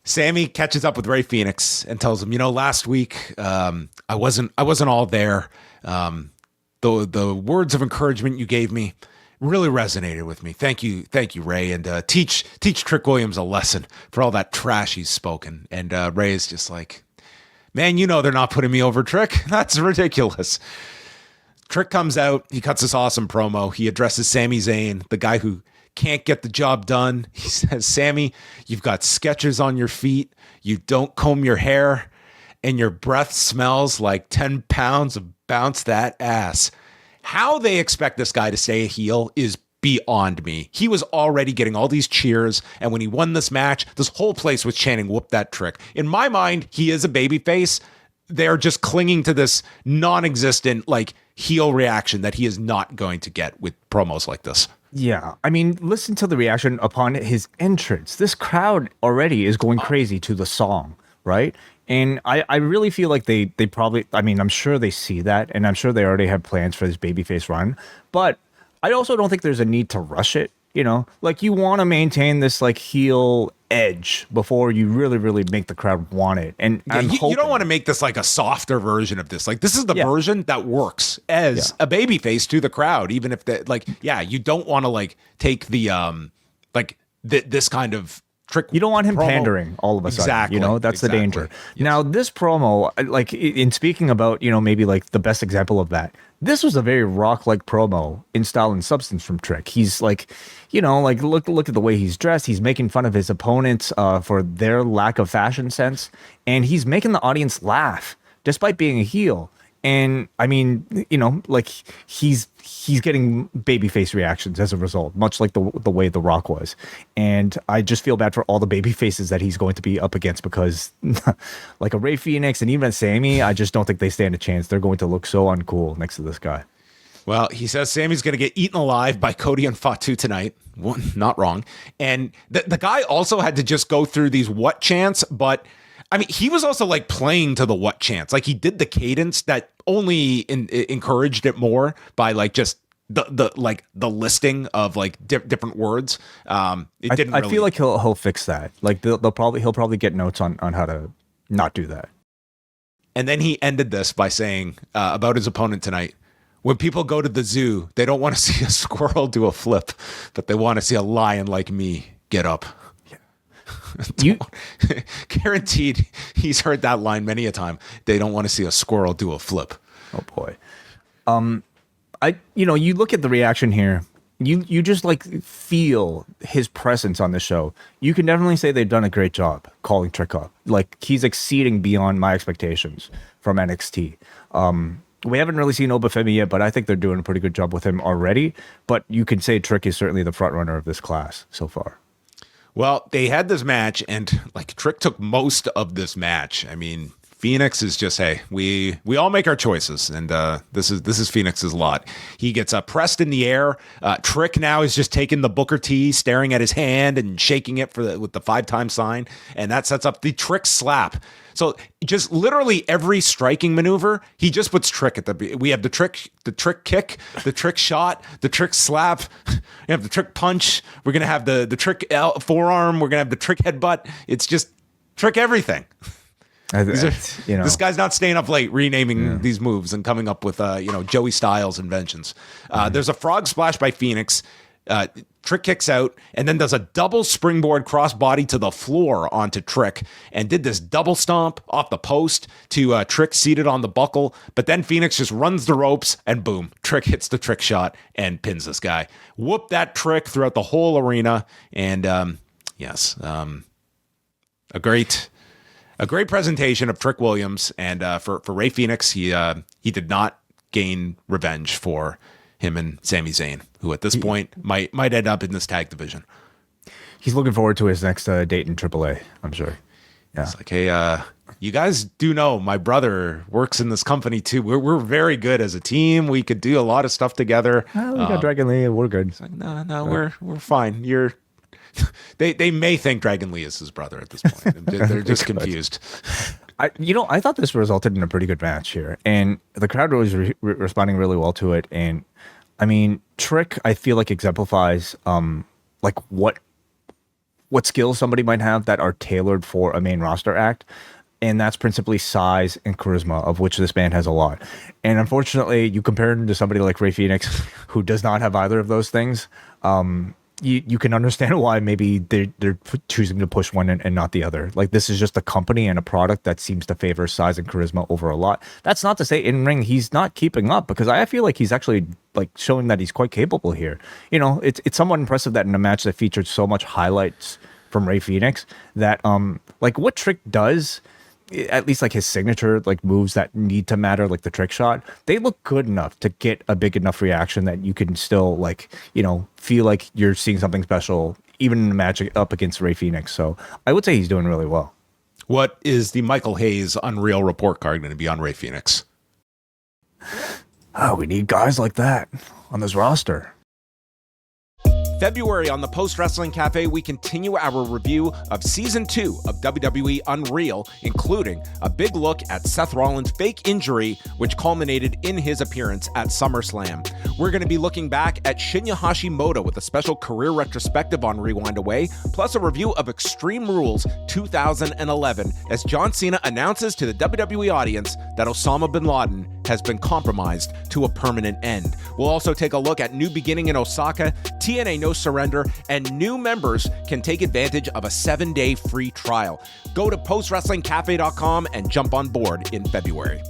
Sammy catches up with Ray Phoenix and tells him, last week I wasn't all there. The words of encouragement you gave me really resonated with me. Thank you, Ray, and teach Trick Williams a lesson for all that trash he's spoken. And Ray is just like, man, they're not putting me over, Trick. That's ridiculous. Trick comes out. He cuts this awesome promo. He addresses Sami Zayn, the guy who can't get the job done. He says, Sammy, you've got sketches on your feet. You don't comb your hair, and your breath smells like 10 pounds of bounce that ass. How they expect this guy to stay a heel is beyond me. He was already getting all these cheers, and when he won this match, this whole place was chanting, whoop that Trick. In my mind, he is a babyface. They're just clinging to this non-existent, heel reaction that he is not going to get with promos like this. Yeah, I mean, listen to the reaction upon his entrance. This crowd already is going crazy to the song, right? And I really feel like they probably, I'm sure they see that, and I'm sure they already have plans for this babyface run. But I also don't think there's a need to rush it, you want to maintain this heel edge before you really make the crowd want it. And you don't want to make this a softer version of this. This is the version that works as a babyface to the crowd, even if you don't want to take the this kind of Trick. You don't want him promo. Pandering all of a sudden. Exactly. That's the danger. Yes. Now, this promo, in speaking about, maybe the best example of that, this was a very rock-like promo in style and substance from Trick. He's look at the way he's dressed. He's making fun of his opponents for their lack of fashion sense, and he's making the audience laugh despite being a heel. And he's getting babyface reactions as a result, much like the way The Rock was. And I just feel bad for all the babyfaces that he's going to be up against, because like a Ray Phoenix and even a Sammy, I just don't think they stand a chance. They're going to look so uncool next to this guy. Well, he says Sammy's going to get eaten alive by Cody and Fatu tonight. Well, not wrong. And the guy also had to just go through these what chants, but he was also playing to the what chants. He did the cadence that only encouraged it more by just the listing of different words. It didn't. I feel like he'll fix that. He'll probably get notes on how to not do that. And then he ended this by saying about his opponent tonight: when people go to the zoo, they don't want to see a squirrel do a flip, but they want to see a lion like me get up. You guaranteed he's heard that line many a time. They don't want to see a squirrel do a flip. Oh boy. You look at the reaction here. You just feel his presence on the show. You can definitely say they've done a great job calling Trick up. He's exceeding beyond my expectations from NXT. We haven't really seen Obafemi yet, but I think they're doing a pretty good job with him already. But you can say Trick is certainly the front runner of this class so far. Well, they had this match, and Trick took most of this match. Phoenix is just, hey, we all make our choices, and this is Phoenix's lot. He gets pressed in the air. Trick now is just taking the Booker T, staring at his hand and shaking it with the 5-time sign, and that sets up the Trick slap. So just literally every striking maneuver, he just puts Trick at we have the trick kick, the Trick shot, the Trick slap, we have the Trick punch, we're going to have the Trick forearm, we're going to have the Trick headbutt. It's just Trick everything. This guy's not staying up late renaming these moves and coming up with Joey Styles inventions. There's a frog splash by Phoenix. Trick kicks out and then does a double springboard crossbody to the floor onto Trick and did this double stomp off the post to Trick seated on the buckle. But then Phoenix just runs the ropes and boom, Trick hits the Trick shot and pins this guy. Whoop that Trick throughout the whole arena. And a great presentation of Trick Williams. And for Ray Phoenix, he did not gain revenge for him and Sami Zayn, who at this point might end up in this tag division. He's looking forward to his next date in AAA, I'm sure. Yeah. It's hey, you guys do know my brother works in this company too. We're very good as a team. We could do a lot of stuff together. We got Dragon Lee. We're good. It's no, we're fine. They may think Dragon Lee is his brother at this point. They're just confused. I thought this resulted in a pretty good match here, and the crowd was responding really well to it. And Trick, I feel exemplifies what what skills somebody might have that are tailored for a main roster act. And that's principally size and charisma, of which this man has a lot. And unfortunately, you compare him to somebody like Rey Fenix, who does not have either of those things. You can understand why maybe they're choosing to push one and not the other. Like, this is just a company and a product that seems to favor size and charisma over a lot. That's not to say in ring he's not keeping up, because I feel like he's actually like showing that he's quite capable here. You know, it's somewhat impressive that in a match that featured so much highlights from Rey Fenix that like what Trick does, at least like his signature like moves that need to matter, like the trick shot, they look good enough to get a big enough reaction that you can still, like, you know, feel like you're seeing something special even in a match up against Rey Fenix. So I would say he's doing really well. What is the Michael Hayes Unreal report card going to be on Rey Fenix? Oh, we need guys like that on this roster. February on the Post Wrestling Cafe, we continue our review of Season 2 of WWE Unreal, including a big look at Seth Rollins' fake injury, which culminated in his appearance at SummerSlam. We're going to be looking back at Shinya Hashimoto with a special career retrospective on Rewind Away, plus a review of Extreme Rules 2011, as John Cena announces to the WWE audience that Osama bin Laden has been compromised to a permanent end. We'll also take a look at New Beginning in Osaka, TNA No Surrender, and new members can take advantage of a 7-day free trial. Go to postwrestlingcafe.com and jump on board in February.